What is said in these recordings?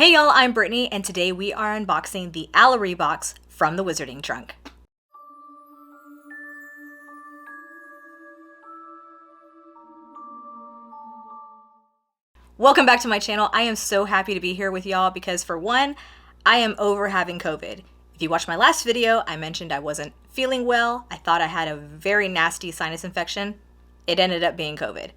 Hey y'all, I'm Brittany, and today we are unboxing the Owlery box from the Wizarding Trunk. Welcome back to my channel. I am so happy to be here with y'all because for one, I am over having COVID. If you watched my last video, I mentioned I wasn't feeling well. I thought I had a very nasty sinus infection. It ended up being COVID.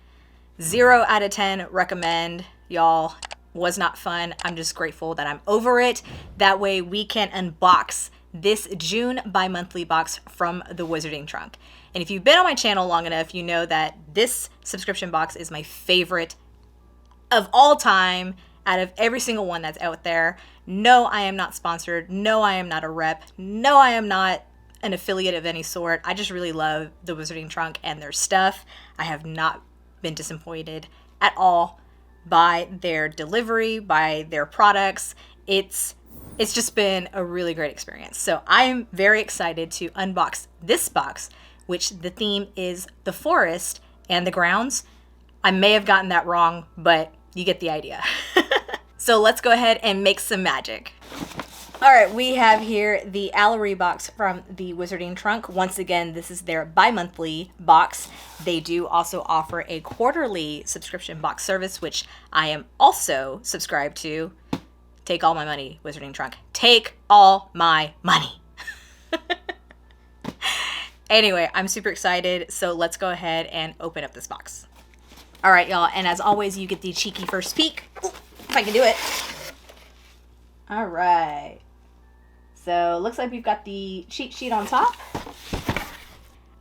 0 out of 10 recommend, y'all. Was not fun. I'm just grateful that I'm over it. That way we can unbox this June bi-monthly box from the Wizarding Trunk. And if you've been on my channel long enough, you know that this subscription box is my favorite of all time out of every single one that's out there. No, I am not sponsored. No, I am not a rep. No, I am not an affiliate of any sort. I just really love the Wizarding Trunk and their stuff. I have not been disappointed at all by their delivery, by their products. It's just been a really great experience. So I'm very excited to unbox this box, which the theme is the forest and the grounds. I may have gotten that wrong, but you get the idea. So let's go ahead and make some magic. All right, we have here the Owlery box from the Wizarding Trunk. Once again, this is their bi-monthly box. They do also offer a quarterly subscription box service, which I am also subscribed to. Take all my money, Wizarding Trunk. Take all my money. Anyway, I'm super excited, so let's go ahead and open up this box. All right, y'all, and as always, you get the cheeky first peek. Ooh, if I can do it. All right. So looks like we've got the cheat sheet on top.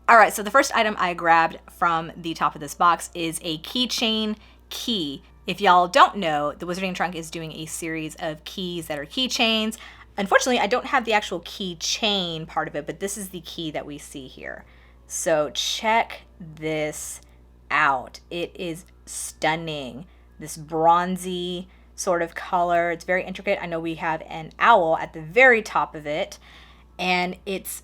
All right, so the first item I grabbed from the top of this box is a keychain key. If y'all don't know, the Wizarding Trunk is doing a series of keys that are keychains. Unfortunately, I don't have the actual keychain part of it, but this is the key that we see here. So check this out. It is stunning. This bronzy sort of color. It's very intricate. I know we have an owl at the very top of it, and it's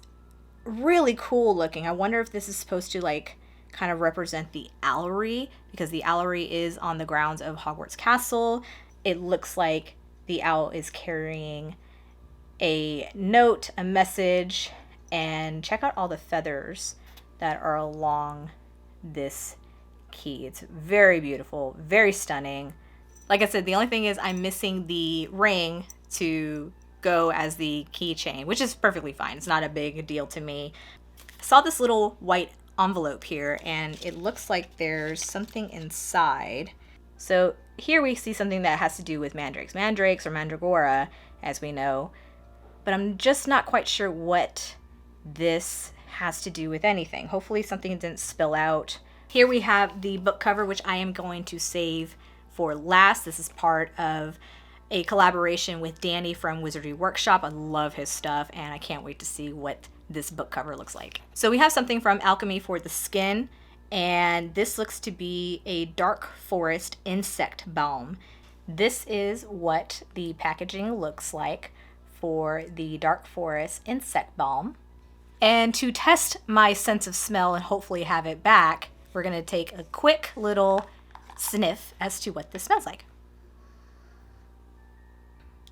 really cool looking. I wonder if this is supposed to like kind of represent the Owlery, because the Owlery is on the grounds of Hogwarts Castle. It looks like the owl is carrying a note, a message, and check out all the feathers that are along this key. It's very beautiful, very stunning. Like I said, the only thing is I'm missing the ring to go as the keychain, which is perfectly fine. It's not a big deal to me. I saw this little white envelope here, and it looks like there's something inside. So here we see something that has to do with mandrakes. Mandrakes or mandragora, as we know. But I'm just not quite sure what this has to do with anything. Hopefully something didn't spill out. Here we have the book cover, which I am going to save for last. This is part of a collaboration with Danny from Wizardry Workshop. I love his stuff, and I can't wait to see what this book cover looks like. So we have something from Alchemy for the Skin, and this looks to be a dark forest insect balm. This is what the packaging looks like for the dark forest insect balm. And to test my sense of smell and hopefully have it back, we're gonna take a quick little sniff as to what this smells like.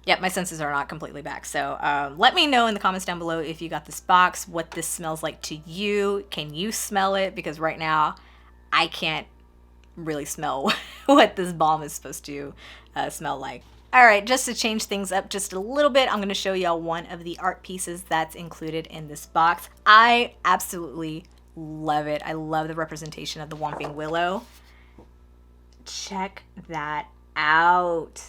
Yep, my senses are not completely back. So let me know in the comments down below if you got this box, what this smells like to you. Can you smell it? Because right now I can't really smell what this balm is supposed to smell like. All right, just to change things up just a little bit, I'm going to show y'all one of the art pieces that's included in this box. I absolutely love it. I love the representation of the Whomping Willow. Check that out.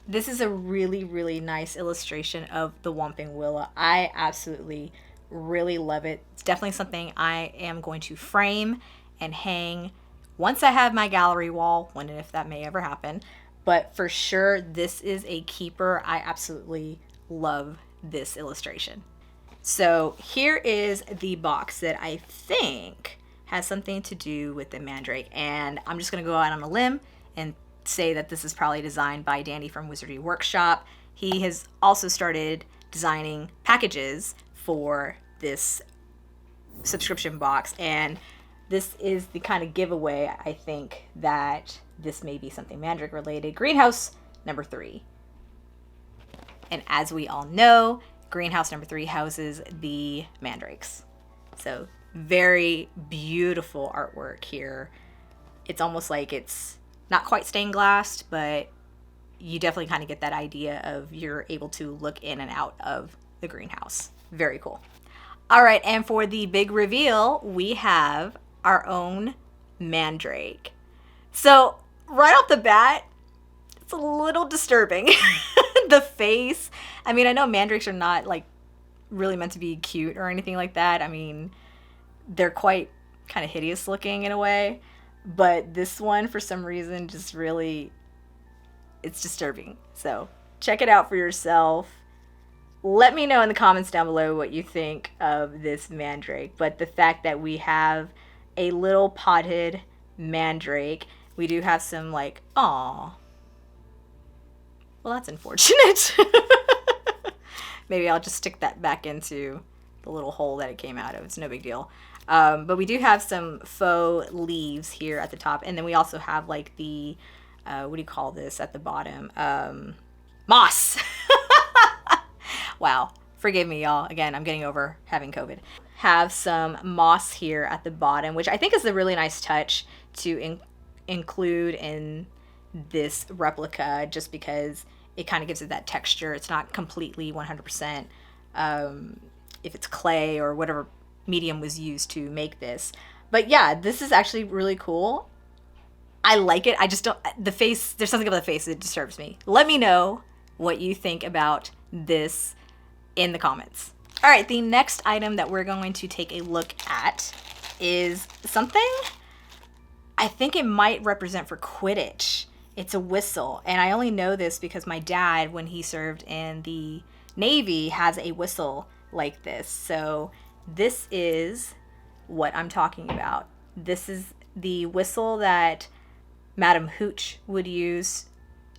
This is a really, really nice illustration of the Whomping Willow. I absolutely really love it. It's definitely something I am going to frame and hang once I have my gallery wall, when and if that may ever happen. But for sure, this is a keeper. I absolutely love this illustration. So here is the box that I think has something to do with the mandrake, and I'm just gonna go out on a limb and say that this is probably designed by Danny from Wizardry Workshop. He has also started designing packages for this subscription box, and this is the kind of giveaway, I think, that this may be something Mandrake related. Greenhouse number 3. And as we all know, greenhouse number 3 houses the mandrakes. So very beautiful artwork here. It's almost like it's not quite stained glass, but you definitely kind of get that idea of you're able to look in and out of the greenhouse. Very cool. All right, and for the big reveal, we have our own mandrake. So right off the bat, it's a little disturbing. The face. I mean, I know mandrakes are not like really meant to be cute or anything like that. I mean, they're quite kind of hideous looking in a way, but this one for some reason just really, it's disturbing. So check it out for yourself. Let me know in the comments down below what you think of this mandrake. But the fact that we have a little potted mandrake, we do have some like, aw, well, that's unfortunate. Maybe I'll just stick that back into the little hole that it came out of. It's no big deal. But we do have some faux leaves here at the top. And then we also have like the, what do you call this at the bottom? Moss. Wow. Forgive me, y'all. Again, I'm getting over having COVID. Have some moss here at the bottom, which I think is a really nice touch to include in this replica, just because it kind of gives it that texture. It's not completely 100% if it's clay or whatever medium was used to make this. But yeah, this is actually really cool. I like it. I just don't, the face, there's something about the face that disturbs me. Let me know what you think about this in the comments. All right, the next item that we're going to take a look at is something I think it might represent for Quidditch. It's a whistle, and I only know this because my dad, when he served in the Navy, has a whistle like this. So this is what I'm talking about. This is the whistle that Madam Hooch would use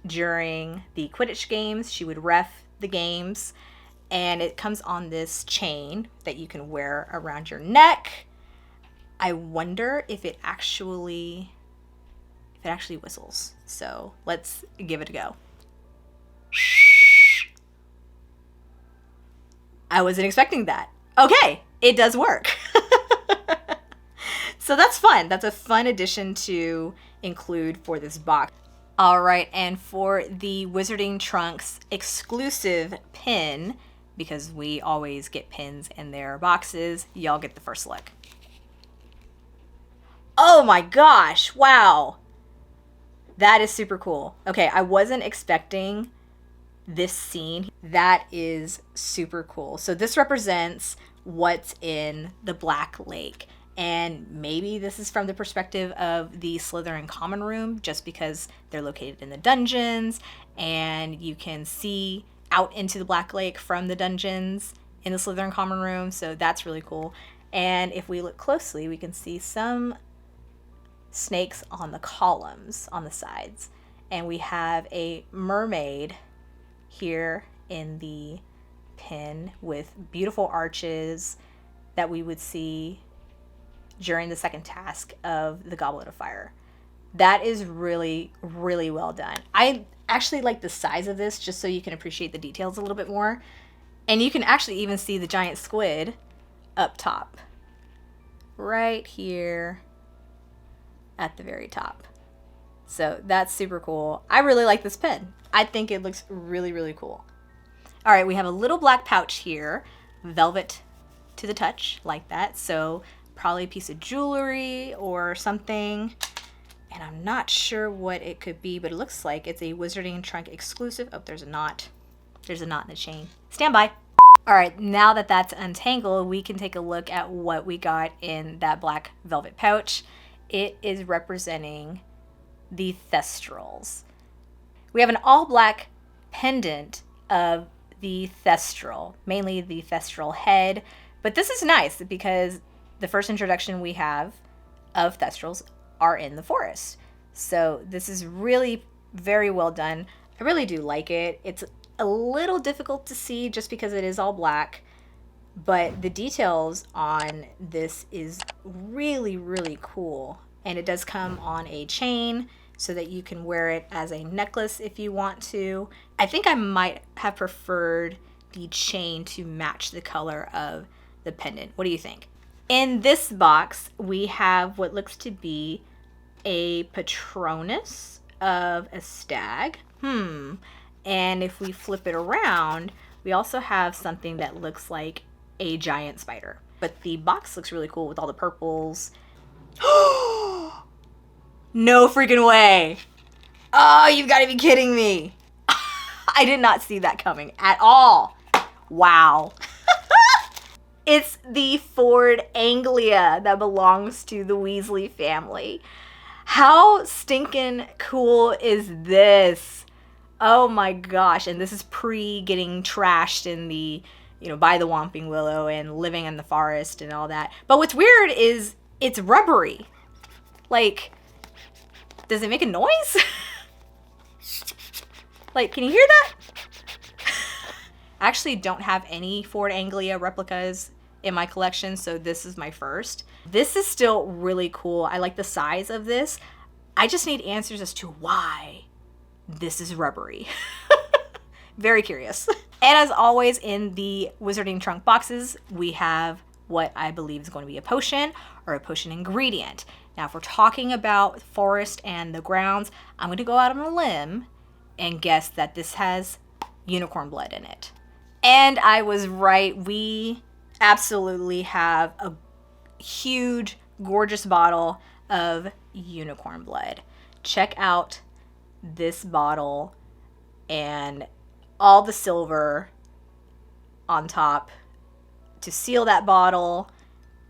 during the Quidditch games. She would ref the games, and it comes on this chain that you can wear around your neck. I wonder if it actually whistles. So let's give it a go. I wasn't expecting that. Okay, it does work. So that's fun. That's a fun addition to include for this box. All right, and for the Wizarding Trunks exclusive pin, because we always get pins in their boxes, y'all get the first look. Oh my gosh, wow. That is super cool. Okay, I wasn't expecting this scene. That is super cool. So this represents what's in the Black Lake. And maybe this is from the perspective of the Slytherin common room, just because they're located in the dungeons and you can see out into the Black Lake from the dungeons in the Slytherin common room. So that's really cool. And if we look closely, we can see some snakes on the columns on the sides. And we have a mermaid here in the pin with beautiful arches that we would see during the second task of the Goblet of Fire. That is really, really well done. I actually like the size of this, just so you can appreciate the details a little bit more. And you can actually even see the giant squid up top. Right here at the very top. So that's super cool. I really like this pen. I think it looks really, really cool. All right, we have a little black pouch here. Velvet to the touch, like that. So probably a piece of jewelry or something. And I'm not sure what it could be, but it looks like it's a Wizarding Trunk exclusive. Oh, there's a knot. There's a knot in the chain. Stand by. All right, now that that's untangled, we can take a look at what we got in that black velvet pouch. It is representing the Thestrals. We have an all black pendant of the Thestral, mainly the Thestral head. But this is nice because the first introduction we have of Thestrals are in the forest. So this is really very well done. I really do like it. It's a little difficult to see just because it is all black, But the details on this is really, really cool. And it does come on a chain so that you can wear it as a necklace if you want to. I think I might have preferred the chain to match the color of the pendant. What do you think? In this box, we have what looks to be a Patronus of a stag. And if we flip it around, we also have something that looks like a giant spider. But the box looks really cool with all the purples. No freaking way. Oh, you've got to be kidding me. I did not see that coming at all. Wow. It's the Ford Anglia that belongs to the Weasley family. How stinking cool is this? Oh my gosh. And this is pre getting trashed in the, by the Whomping Willow and living in the forest and all that. But what's weird is it's rubbery. Like, does it make a noise? Like, can you hear that? I actually don't have any Ford Anglia replicas in my collection, so this is my first. This is still really cool. I like the size of this. I just need answers as to why this is rubbery. Very curious. And as always in the Wizarding Trunk boxes, we have what I believe is going to be a potion or a potion ingredient. Now, if we're talking about forest and the grounds, I'm going to go out on a limb and guess that this has unicorn blood in it. And I was right. We absolutely have a huge, gorgeous bottle of unicorn blood. Check out this bottle and all the silver on top to seal that bottle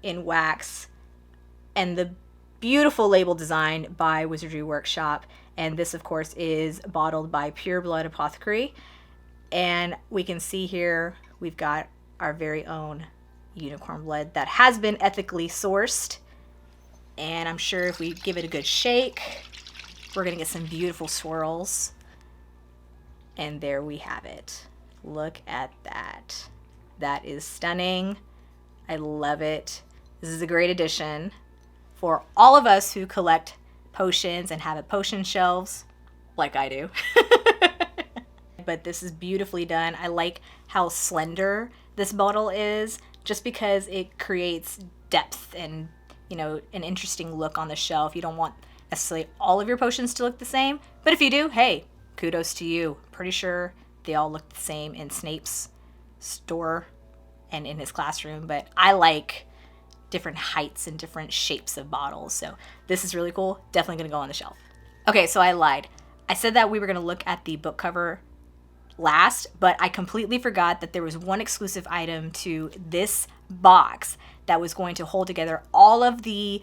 in wax, and the beautiful label design by Wizardry Workshop. And this, of course, is bottled by Pure Blood Apothecary. And we can see here we've got our very own unicorn blood that has been ethically sourced. And I'm sure if we give it a good shake, we're going to get some beautiful swirls. And there we have it. Look at that. That is stunning. I love it. This is a great addition for all of us who collect potions and have a potion shelves like I do. But this is beautifully done. I like how slender this bottle is, just because it creates depth and, an interesting look on the shelf. You don't want necessarily all of your potions to look the same, but if you do, hey, kudos to you. Pretty sure they all look the same in Snape's store and in his classroom, but I like different heights and different shapes of bottles. So this is really cool. Definitely going to go on the shelf. Okay, so I lied. I said that we were going to look at the book cover last, but I completely forgot that there was one exclusive item to this box that was going to hold together all of the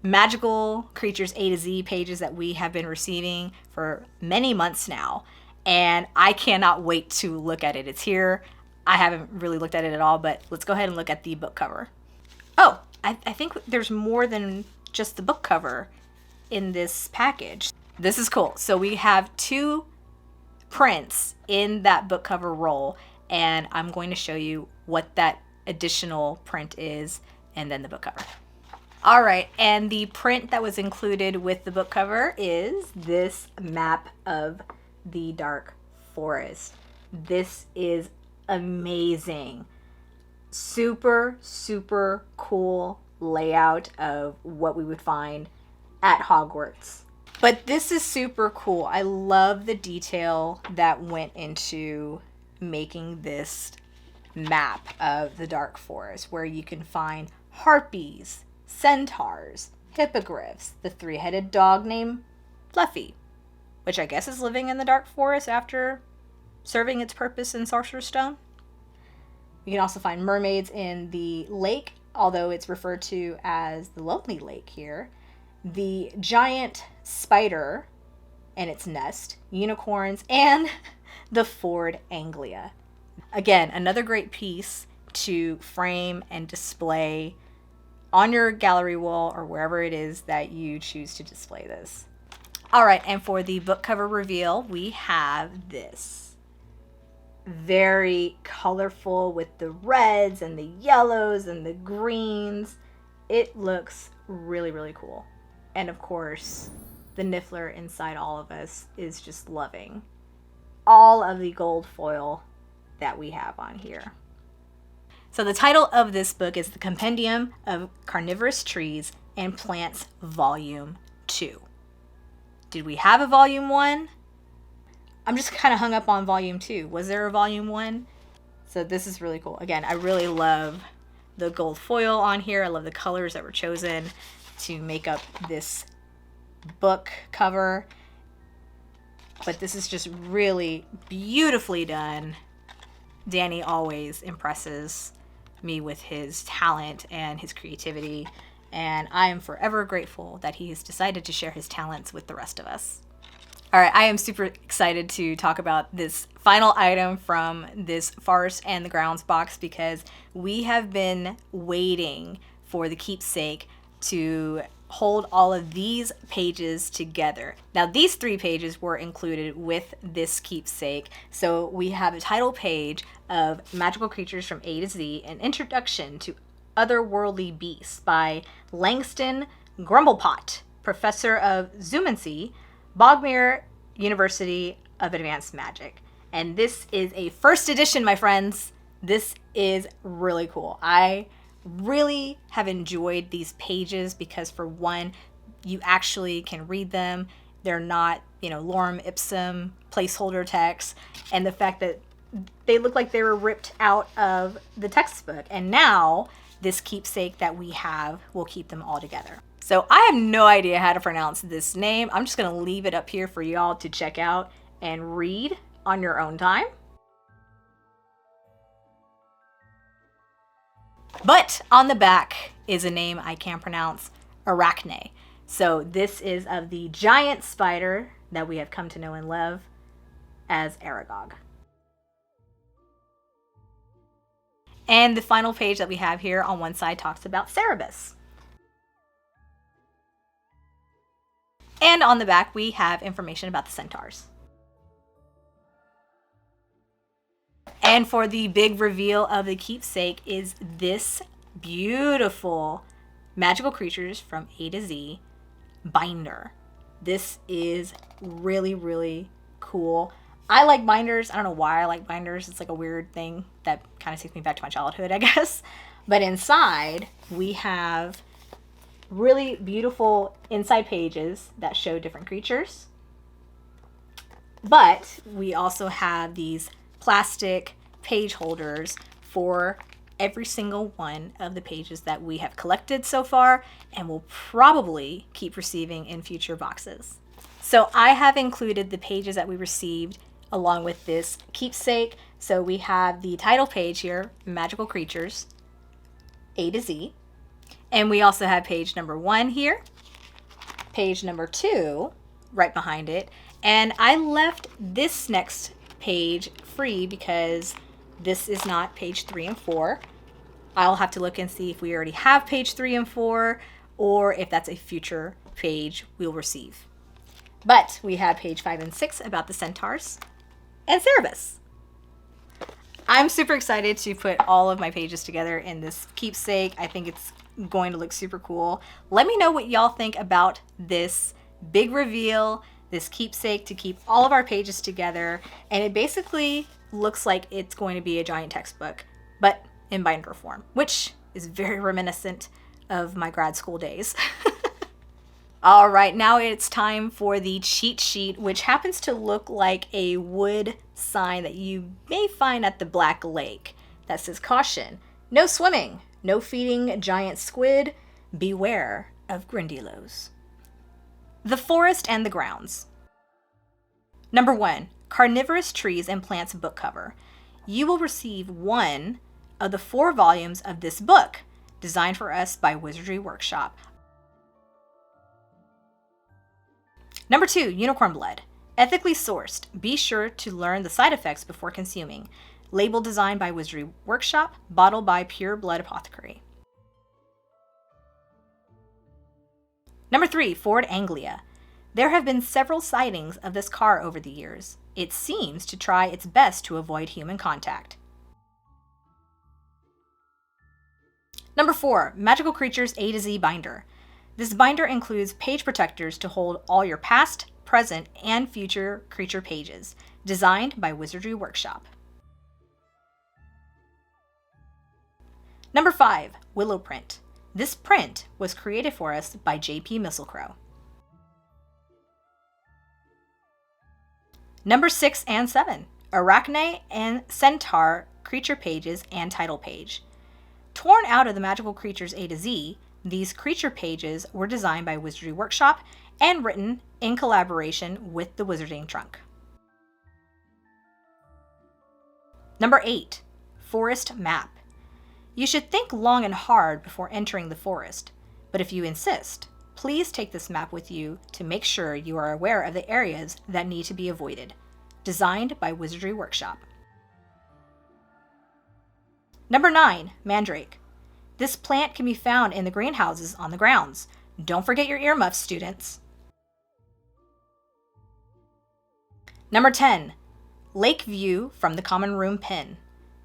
Magical Creatures A to Z pages that we have been receiving for many months now. And I cannot wait to look at it. It's here. I haven't really looked at it at all, but let's go ahead and look at the book cover. Oh, I think there's more than just the book cover in this package. This is cool. So we have 2 prints in that book cover roll, and I'm going to show you what that additional print is and then the book cover. All right, and the print that was included with the book cover is this map of the Dark Forest. This is amazing. Super, super cool layout of what we would find at Hogwarts. But this is super cool. I love the detail that went into making this map of the Dark Forest, where you can find harpies, centaurs, hippogriffs, the 3-headed dog named Fluffy, which I guess is living in the Dark Forest after serving its purpose in Sorcerer's Stone. You can also find mermaids in the lake, although it's referred to as the Lonely Lake here. The giant spider and its nest, unicorns, and the Ford Anglia. Again, another great piece to frame and display on your gallery wall or wherever it is that you choose to display this. All right, and for the book cover reveal, we have this. very colorful with the reds and the yellows and the greens. It looks really, really cool. And of course, the Niffler inside all of us is just loving all of the gold foil that we have on here. So the title of this book is The Compendium of Carnivorous Trees and Plants, Volume 2. Did we have a Volume 1? I'm just kind of hung up on Volume 2. Was there a Volume 1? So this is really cool. Again, I really love the gold foil on here. I love the colors that were chosen to make up this book cover. But this is just really beautifully done. Danny always impresses me with his talent and his creativity, and I am forever grateful that he has decided to share his talents with the rest of us. All right, I am super excited to talk about this final item from this Forest and the Grounds box because we have been waiting for the keepsake to hold all of these pages together. Now, these 3 pages were included with this keepsake. So we have a title page of Magical Creatures from A to Z, an introduction to Otherworldly Beasts by Langston Grumblepot, professor of Zoomancy, Bogmere University of Advanced Magic. And this is a first edition, my friends. This is really cool. I really have enjoyed these pages because, for one, you actually can read them. They're not, lorem ipsum placeholder text, and the fact that they look like they were ripped out of the textbook. And now this keepsake that we have will keep them all together. So I have no idea how to pronounce this name. I'm just going to leave it up here for y'all to check out and read on your own time. But on the back is a name I can't pronounce, Arachne. So this is of the giant spider that we have come to know and love as Aragog. And the final page that we have here on one side talks about Cerberus. And on the back we have information about the centaurs. And for the big reveal of the keepsake is this beautiful Magical Creatures from A to Z binder. This is really, really cool. I like binders. I don't know why I like binders. It's like a weird thing that kind of takes me back to my childhood, I guess. But inside we have really beautiful inside pages that show different creatures. But we also have these plastic page holders for every single one of the pages that we have collected so far and will probably keep receiving in future boxes. So I have included the pages that we received along with this keepsake. So we have the title page here, Magical Creatures, A to Z. And we also have page number 1 here, page number 2 right behind it. And I left this next page free because this is not page 3 and 4. I'll have to look and see if we already have page 3 and 4 or if that's a future page we'll receive. But we have page 5 and 6 about the centaurs and Cerberus. I'm super excited to put all of my pages together in this keepsake. I think it's going to look super cool. Let me know what y'all think about this big reveal, this keepsake to keep all of our pages together. And it basically looks like it's going to be a giant textbook, but in binder form, which is very reminiscent of my grad school days. All right, now it's time for the cheat sheet, which happens to look like a wood sign that you may find at the Black Lake that says, "Caution, no swimming, no feeding giant squid, beware of Grindylows." The Forest and the Grounds. Number 1, Carnivorous Trees and Plants book cover. You will receive one of the 4 volumes of this book, designed for us by Wizardry Workshop. Number 2, Unicorn Blood. Ethically sourced. Be sure to learn the side effects before consuming. Label designed by Wizardry Workshop. Bottled by Pure Blood Apothecary. Number 3, Ford Anglia. There have been several sightings of this car over the years. It seems to try its best to avoid human contact. Number 4, Magical Creatures A to Z Binder. This binder includes page protectors to hold all your past, present, and future creature pages, designed by Wizardry Workshop. Number 5, Willow Print. This print was created for us by J.P. Mistletoe. Number 6 and 7, Arachne and Centaur creature pages and title page. Torn out of the Magical Creatures A to Z, these creature pages were designed by Wizardry Workshop and written in collaboration with the Wizarding Trunk. Number 8, Forest Map. You should think long and hard before entering the forest, but if you insist, please take this map with you to make sure you are aware of the areas that need to be avoided. Designed by Wizardry Workshop. Number 9, Mandrake. This plant can be found in the greenhouses on the grounds. Don't forget your earmuffs, students. Number 10, Lake View from the Common Room Pin.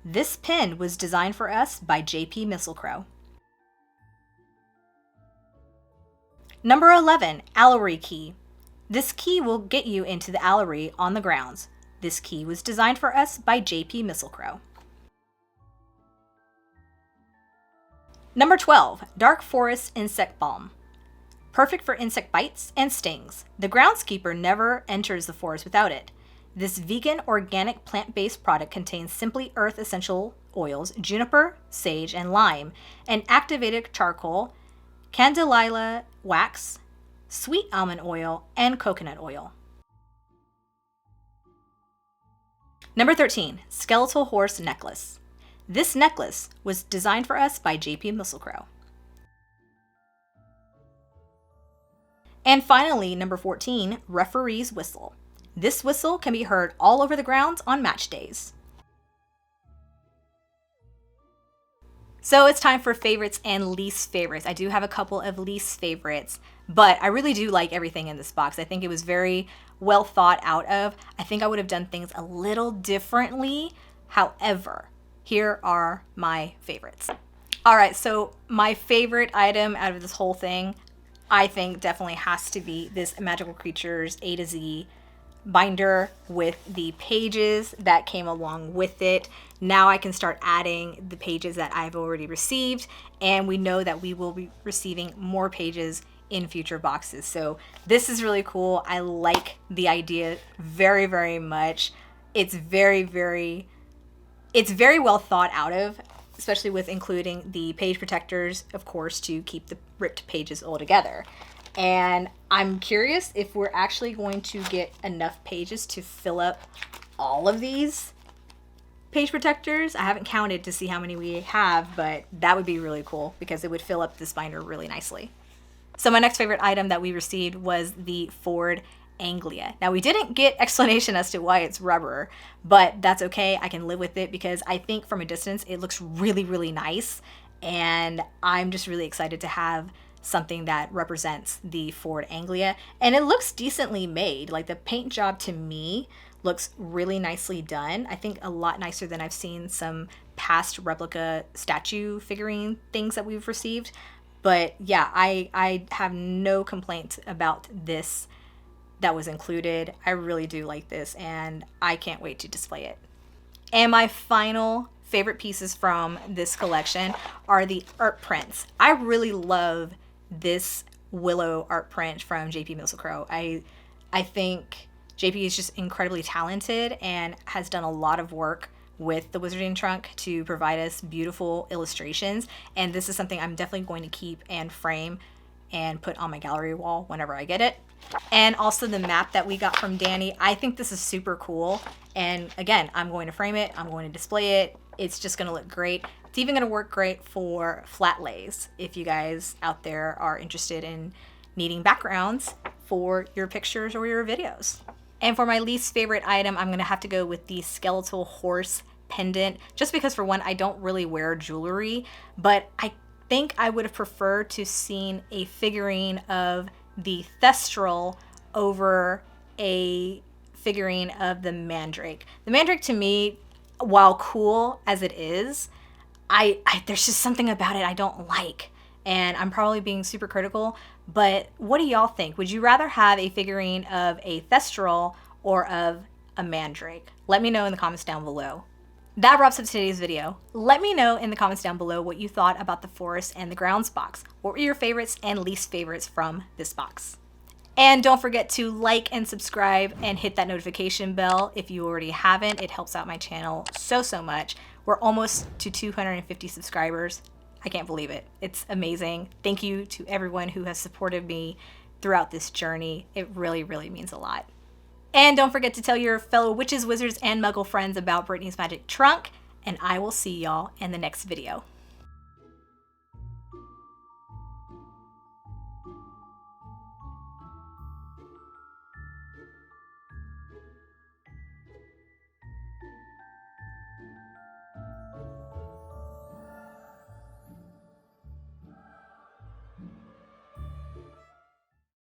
This pin was designed for us by J.P. Mistletoe. Number 11, Owlery Key. This key will get you into the Owlery on the grounds. This key was designed for us by J.P. Mistletoe. Number 12, Dark Forest Insect Balm. Perfect for insect bites and stings. The groundskeeper never enters the forest without it. This vegan, organic, plant-based product contains Simply Earth essential oils, juniper, sage, and lime, and activated charcoal, candelilla wax, sweet almond oil, and coconut oil. Number 13, Skeletal Horse Necklace. This necklace was designed for us by J.P. Mistletoe. And finally, number 14, Referee's Whistle. This whistle can be heard all over the grounds on match days. So it's time for favorites and least favorites. I do have a couple of least favorites, but I really do like everything in this box. I think it was very well thought out of. I think I would have done things a little differently. However, here are my favorites. All right, so my favorite item out of this whole thing, I think definitely has to be this Magical Creatures A to Z binder with the pages that came along with it. Now I can start adding the pages that I've already received, and we know that we will be receiving more pages in future boxes. So this is really cool. I like the idea very, very much. It's very well thought out of, especially with including the page protectors, of course, to keep the ripped pages all together. And I'm curious if we're actually going to get enough pages to fill up all of these page protectors. I haven't counted to see how many we have, but that would be really cool because it would fill up this binder really nicely. So my next favorite item that we received was the Ford Anglia. Now we didn't get explanation as to why it's rubber, but that's okay. I can live with it because I think from a distance it looks really, really nice. And I'm just really excited to have something that represents the Ford Anglia. And it looks decently made. Like the paint job to me looks really nicely done. I think a lot nicer than I've seen some past replica statue figurine things that we've received. But yeah, I have no complaints about this that was included. I really do like this and I can't wait to display it. And my final favorite pieces from this collection are the art prints. I really love this Willow art print from J.P. Mistletoe. I think JP is just incredibly talented and has done a lot of work with the Wizarding Trunk to provide us beautiful illustrations. And this is something I'm definitely going to keep and frame and put on my gallery wall whenever I get it. And also the map that we got from Danny. I think this is super cool. And again, I'm going to frame it. I'm going to display it. It's just going to look great. It's even going to work great for flat lays if you guys out there are interested in needing backgrounds for your pictures or your videos. And for my least favorite item, I'm going to have to go with the skeletal horse pendant, just because for one, I don't really wear jewelry, but I think I would have preferred to seen a figurine of the Thestral over a figurine of the Mandrake. The Mandrake to me, while cool as it is, there's just something about it I don't like. And I'm probably being super critical, but what do y'all think? Would you rather have a figurine of a Thestral or of a Mandrake? Let me know in the comments down below. That wraps up today's video. Let me know in the comments down below what you thought about the Forest and the Grounds box. What were your favorites and least favorites from this box? And don't forget to like and subscribe and hit that notification bell if you already haven't. It helps out my channel so much. We're almost to 250 subscribers. I can't believe it. It's amazing. Thank you to everyone who has supported me throughout this journey. It really means a lot. And don't forget to tell your fellow witches, wizards, and muggle friends about Brittany's magic trunk. And I will see y'all in the next video.